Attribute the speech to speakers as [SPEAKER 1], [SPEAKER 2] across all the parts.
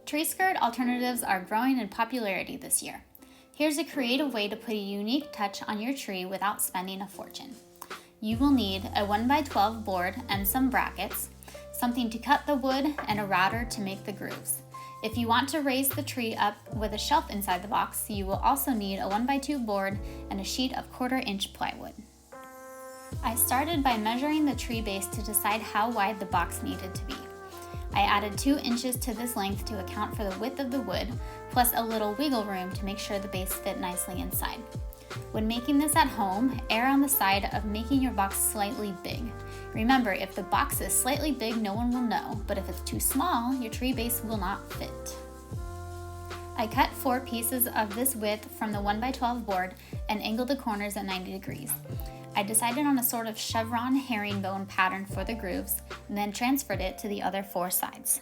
[SPEAKER 1] Tree skirt alternatives are growing in popularity this year. Here's a creative way to put a unique touch on your tree without spending a fortune. You will need a 1x12 board and some brackets, something to cut the wood, and a router to make the grooves. If you want to raise the tree up with a shelf inside the box, you will also need a 1x2 board and a sheet of 1/4 inch plywood. I started by measuring the tree base to decide how wide the box needed to be. I added 2 inches to this length to account for the width of the wood, plus a little wiggle room to make sure the base fit nicely inside. When making this at home, err on the side of making your box slightly big. Remember, if the box is slightly big, no one will know, but if it's too small, your tree base will not fit. I cut 4 pieces of this width from the 1x12 board and angled the corners at 90 degrees. I decided on a sort of chevron herringbone pattern for the grooves, and then transferred it to the other 4 sides.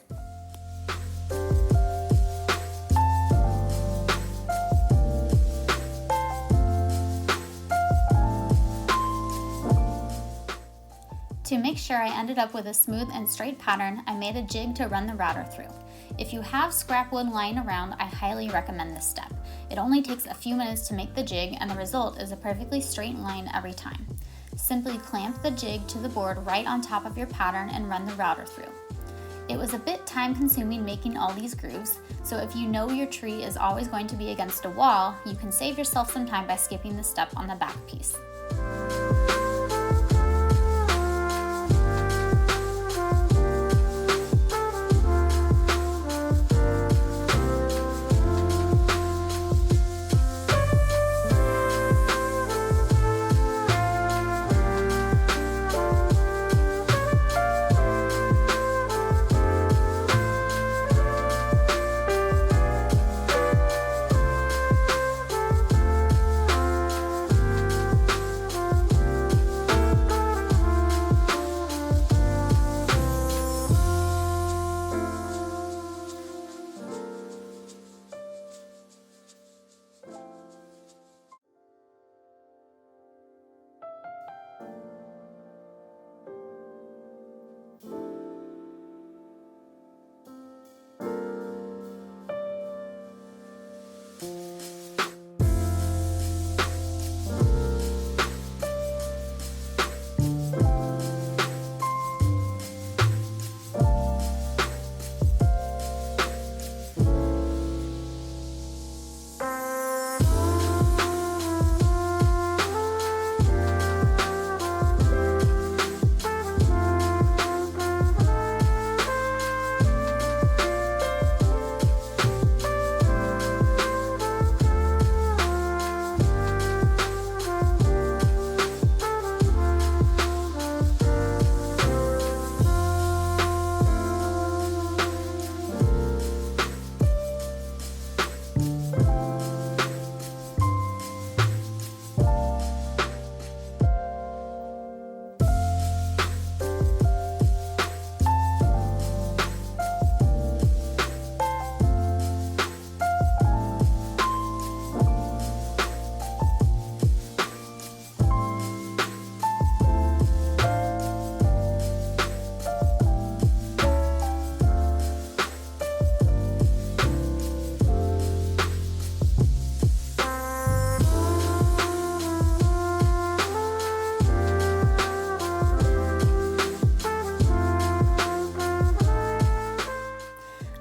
[SPEAKER 1] To make sure I ended up with a smooth and straight pattern, I made a jig to run the router through. If you have scrap wood lying around, I highly recommend this step. It only takes a few minutes to make the jig, and the result is a perfectly straight line every time. Simply clamp the jig to the board right on top of your pattern and run the router through. It was a bit time consuming making all these grooves, so if you know your tree is always going to be against a wall, you can save yourself some time by skipping the step on the back piece.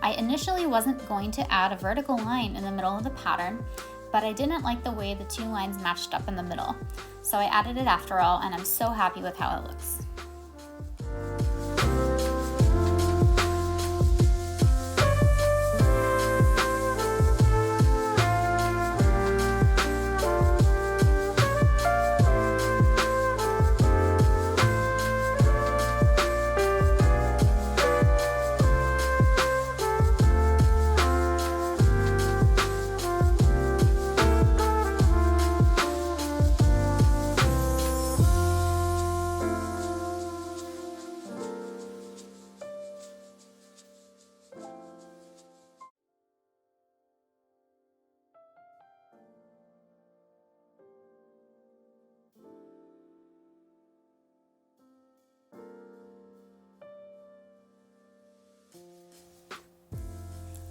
[SPEAKER 1] I initially wasn't going to add a vertical line in the middle of the pattern, but I didn't like the way the 2 lines matched up in the middle, so I added it after all, and I'm so happy with how it looks.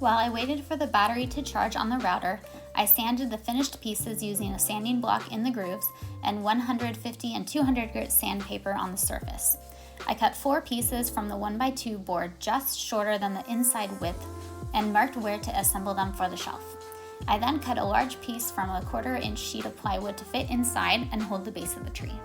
[SPEAKER 1] While I waited for the battery to charge on the router, I sanded the finished pieces using a sanding block in the grooves and 150 and 200 grit sandpaper on the surface. I cut 4 pieces from the 1x2 board just shorter than the inside width and marked where to assemble them for the shelf. I then cut a large piece from a 1/4 inch sheet of plywood to fit inside and hold the base of the tree.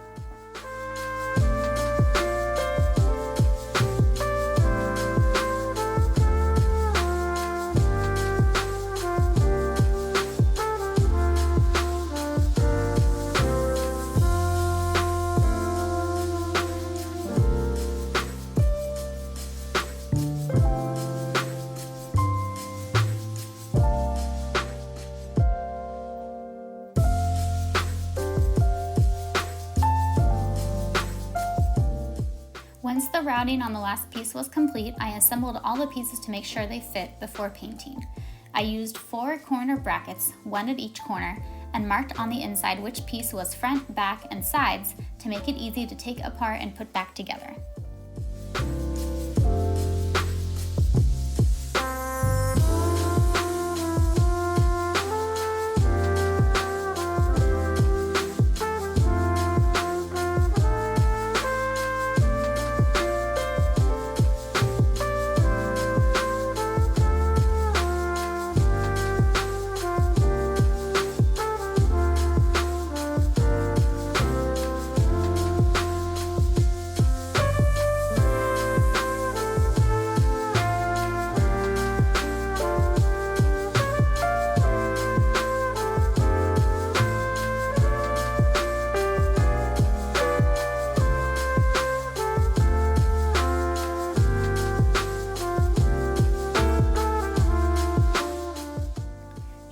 [SPEAKER 1] Once the routing on the last piece was complete, I assembled all the pieces to make sure they fit before painting. I used 4 corner brackets, 1 at each corner, and marked on the inside which piece was front, back, and sides to make it easy to take apart and put back together.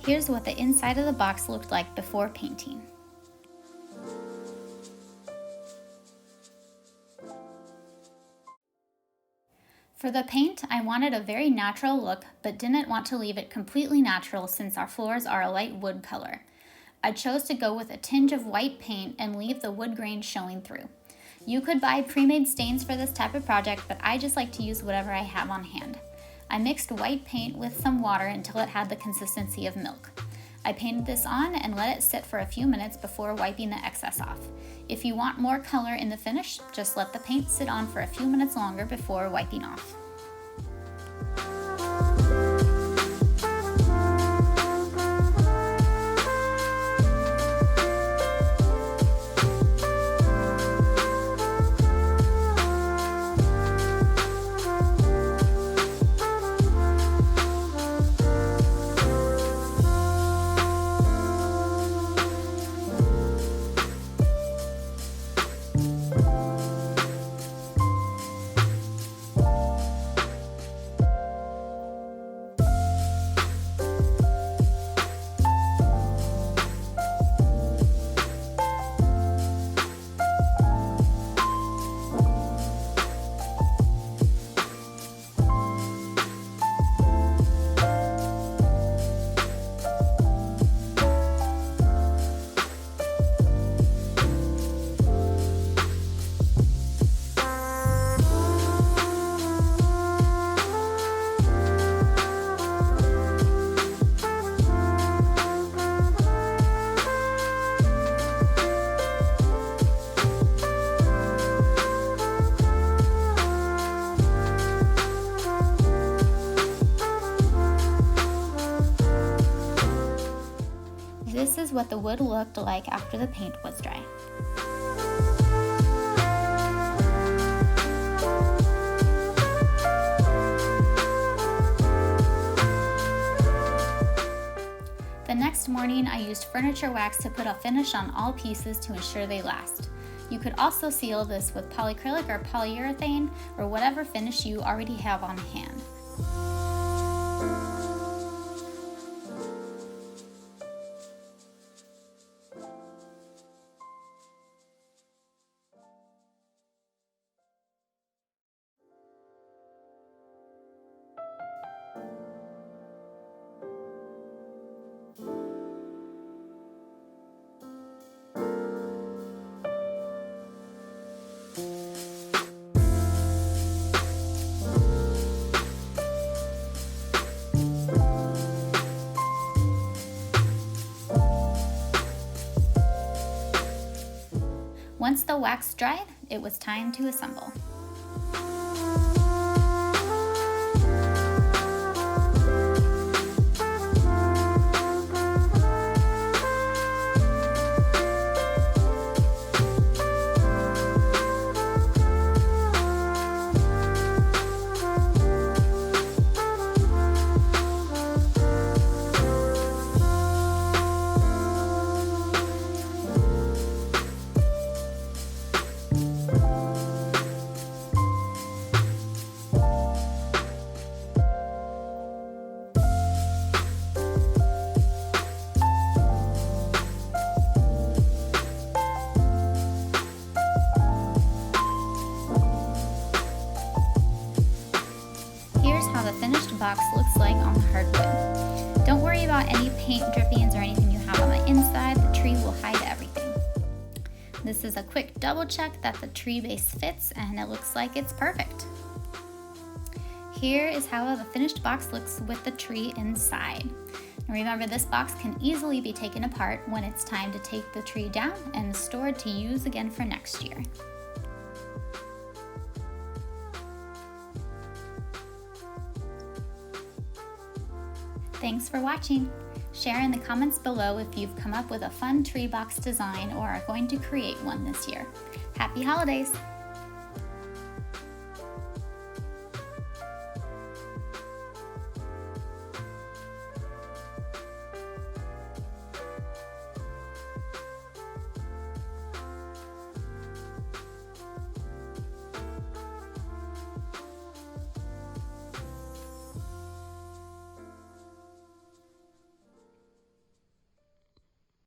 [SPEAKER 1] Here's what the inside of the box looked like before painting. For the paint, I wanted a very natural look, but didn't want to leave it completely natural since our floors are a light wood color. I chose to go with a tinge of white paint and leave the wood grain showing through. You could buy pre-made stains for this type of project, but I just like to use whatever I have on hand. I mixed white paint with some water until it had the consistency of milk. I painted this on and let it sit for a few minutes before wiping the excess off. If you want more color in the finish, just let the paint sit on for a few minutes longer before wiping off. This is what the wood looked like after the paint was dry. The next morning, I used furniture wax to put a finish on all pieces to ensure they last. You could also seal this with polyacrylic or polyurethane or whatever finish you already have on hand. Once the wax dried, it was time to assemble. The finished box looks like on the hardwood. Don't worry about any paint drippings or anything you have on the inside. The tree will hide everything. This is a quick double check that the tree base fits, and it looks like it's perfect. Here is how the finished box looks with the tree inside. Remember, this box can easily be taken apart when it's time to take the tree down and stored to use again for next year. Thanks for watching. Share in the comments below if you've come up with a fun tree box design or are going to create one this year. Happy holidays!